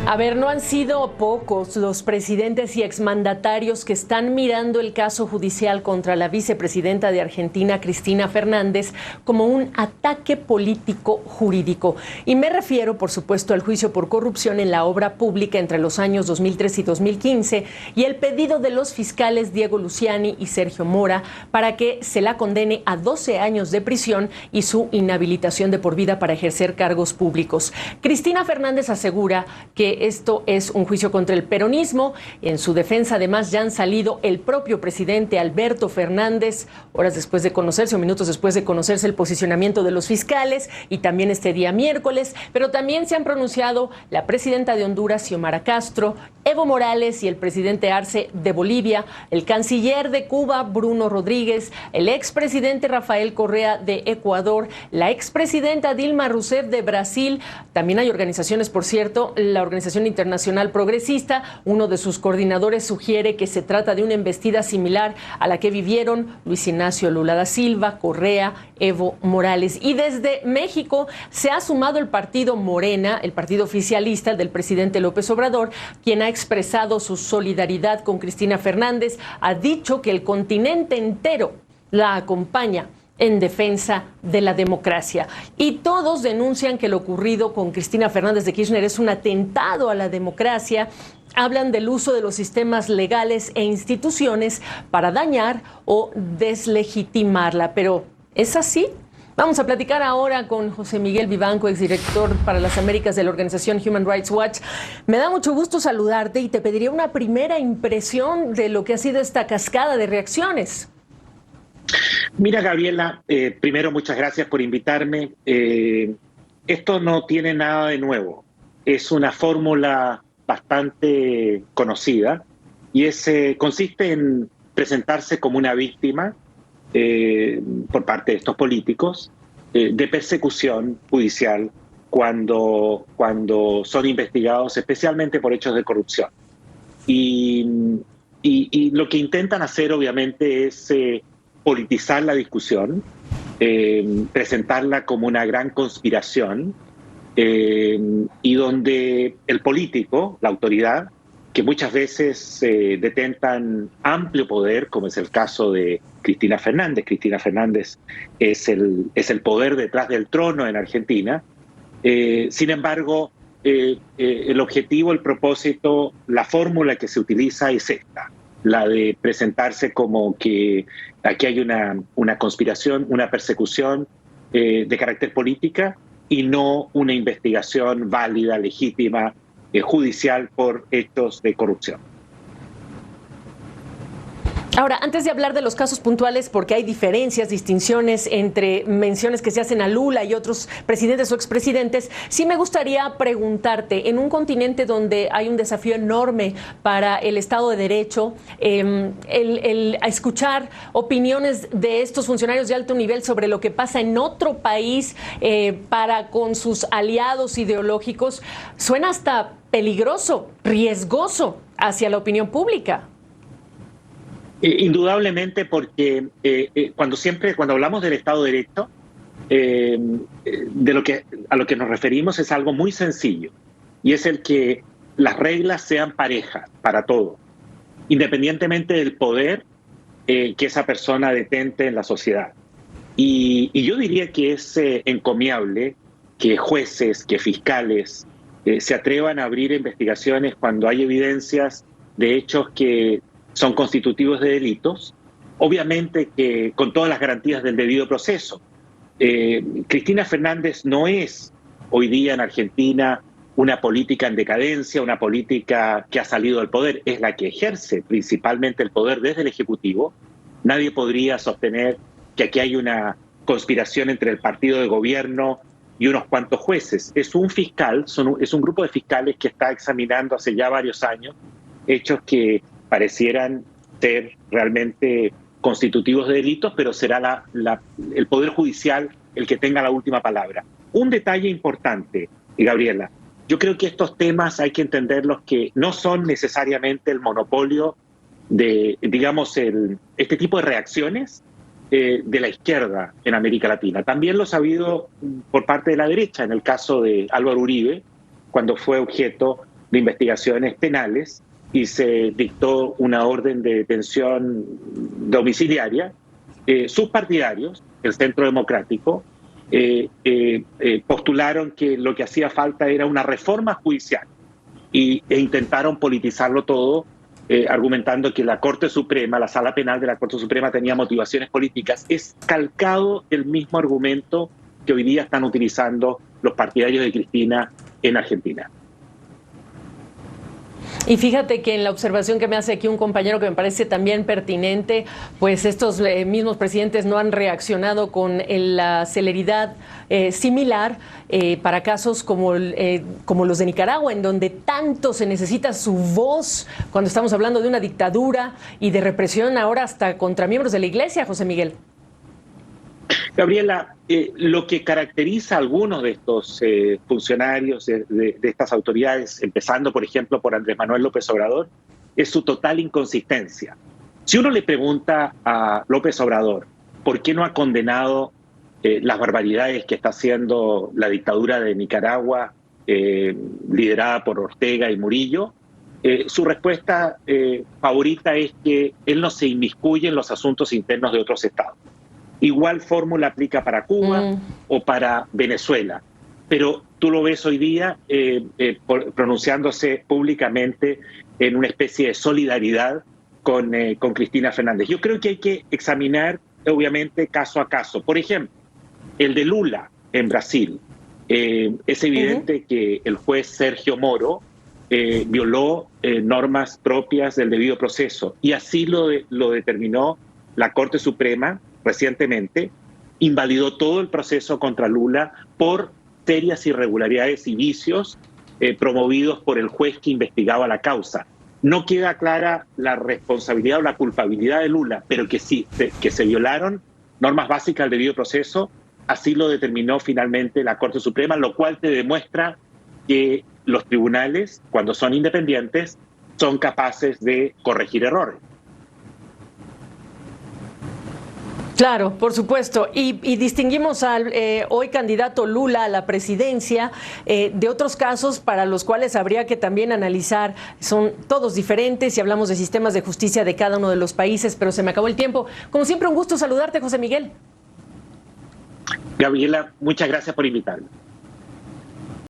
A ver, no han sido pocos los presidentes y exmandatarios que están mirando el caso judicial contra la vicepresidenta de Argentina, Cristina Fernández, como un ataque político jurídico. Y me refiero, por supuesto, al juicio por corrupción en la obra pública entre los años 2003 y 2015 y el pedido de los fiscales Diego Luciani y Sergio Mora para que se la condene a 12 años de prisión y su inhabilitación de por vida para ejercer cargos públicos. Cristina Fernández asegura que esto es un juicio contra el peronismo. En su defensa, además, ya han salido el propio presidente Alberto Fernández, horas después de conocerse o minutos después de conocerse el posicionamiento de los fiscales, y también este día miércoles, pero también se han pronunciado la presidenta de Honduras, Xiomara Castro, Evo Morales y el presidente Arce de Bolivia, el canciller de Cuba, Bruno Rodríguez, el expresidente Rafael Correa de Ecuador, la expresidenta Dilma Rousseff de Brasil. También hay organizaciones, por cierto, la Organización Internacional Progresista. Uno de sus coordinadores sugiere que se trata de una embestida similar a la que vivieron Luis Ignacio Lula da Silva, Correa, Evo Morales. Y desde México se ha sumado el partido Morena, el partido oficialista del presidente López Obrador, quien ha expresado su solidaridad con Cristina Fernández, ha dicho que el continente entero la acompaña en defensa de la democracia. Y todos denuncian que lo ocurrido con Cristina Fernández de Kirchner es un atentado a la democracia. Hablan del uso de los sistemas legales e instituciones para dañar o deslegitimarla. Pero, ¿es así? Vamos a platicar ahora con José Miguel Vivanco, exdirector para las Américas de la organización Human Rights Watch. Me da mucho gusto saludarte y te pediría una primera impresión de lo que ha sido esta cascada de reacciones. Mira, Gabriela, primero muchas gracias por invitarme. Esto no tiene nada de nuevo. Es una fórmula bastante conocida y consiste en presentarse como una víctima por parte de estos políticos de persecución judicial cuando son investigados especialmente por hechos de corrupción. Y lo que intentan hacer obviamente es politizar la discusión, presentarla como una gran conspiración, y donde el político, la autoridad, que muchas veces detentan amplio poder, como es el caso de Cristina Fernández. Cristina Fernández es el poder detrás del trono en Argentina. Sin embargo, el objetivo, el propósito, la fórmula que se utiliza es esta, la de presentarse como que aquí hay una conspiración, una persecución de carácter política y no una investigación válida, legítima, judicial por hechos de corrupción. Ahora, antes de hablar de los casos puntuales, porque hay diferencias, distinciones entre menciones que se hacen a Lula y otros presidentes o expresidentes, sí me gustaría preguntarte, en un continente donde hay un desafío enorme para el Estado de Derecho, el escuchar opiniones de estos funcionarios de alto nivel sobre lo que pasa en otro país para con sus aliados ideológicos, suena hasta peligroso, riesgoso hacia la opinión pública. Indudablemente, porque cuando hablamos del Estado de Derecho, a lo que nos referimos es algo muy sencillo, y es el que las reglas sean parejas para todos, independientemente del poder que esa persona detente en la sociedad. Y yo diría que es encomiable que jueces, que fiscales se atrevan a abrir investigaciones cuando hay evidencias de hechos que son constitutivos de delitos, obviamente que con todas las garantías del debido proceso. Cristina Fernández no es hoy día en Argentina una política en decadencia, una política que ha salido del poder, es la que ejerce principalmente el poder desde el Ejecutivo. Nadie podría sostener que aquí hay una conspiración entre el partido de gobierno y unos cuantos jueces. Es un fiscal, es un grupo de fiscales que está examinando hace ya varios años hechos que parecieran ser realmente constitutivos de delitos, pero será el Poder Judicial el que tenga la última palabra. Un detalle importante, Gabriela, yo creo que estos temas hay que entenderlos que no son necesariamente el monopolio de, digamos, este tipo de reacciones de la izquierda en América Latina. También lo ha habido por parte de la derecha, en el caso de Álvaro Uribe, cuando fue objeto de Investigaciones Penales y se dictó una orden de detención domiciliaria. Sus partidarios, el Centro Democrático, postularon que lo que hacía falta era una reforma judicial e intentaron politizarlo todo, argumentando que la Corte Suprema, la Sala Penal de la Corte Suprema tenía motivaciones políticas. Es calcado el mismo argumento que hoy día están utilizando los partidarios de Cristina en Argentina. Y fíjate que en la observación que me hace aquí un compañero que me parece también pertinente, pues estos mismos presidentes no han reaccionado con la celeridad similar para casos como los de Nicaragua, en donde tanto se necesita su voz cuando estamos hablando de una dictadura y de represión ahora hasta contra miembros de la Iglesia, José Miguel. Gabriela, lo que caracteriza a algunos de estos funcionarios, de estas autoridades, empezando, por ejemplo, por Andrés Manuel López Obrador, es su total inconsistencia. Si uno le pregunta a López Obrador por qué no ha condenado las barbaridades que está haciendo la dictadura de Nicaragua, liderada por Ortega y Murillo, su respuesta favorita es que él no se inmiscuye en los asuntos internos de otros estados. Igual fórmula aplica para Cuba o para Venezuela, pero tú lo ves hoy día pronunciándose públicamente en una especie de solidaridad con Cristina Fernández. Yo creo que hay que examinar, obviamente, caso a caso. Por ejemplo, el de Lula en Brasil. Es evidente que el juez Sergio Moro violó normas propias del debido proceso, y así lo determinó la Corte Suprema recientemente. Invalidó todo el proceso contra Lula por serias irregularidades y vicios promovidos por el juez que investigaba la causa. No queda clara la responsabilidad o la culpabilidad de Lula, pero que sí, que se violaron normas básicas del debido proceso, así lo determinó finalmente la Corte Suprema, lo cual te demuestra que los tribunales, cuando son independientes, son capaces de corregir errores. Claro, por supuesto. Y distinguimos al hoy candidato Lula a la presidencia de otros casos para los cuales habría que también analizar. Son todos diferentes y hablamos de sistemas de justicia de cada uno de los países, pero se me acabó el tiempo. Como siempre, un gusto saludarte, José Miguel. Gabriela, muchas gracias por invitarme.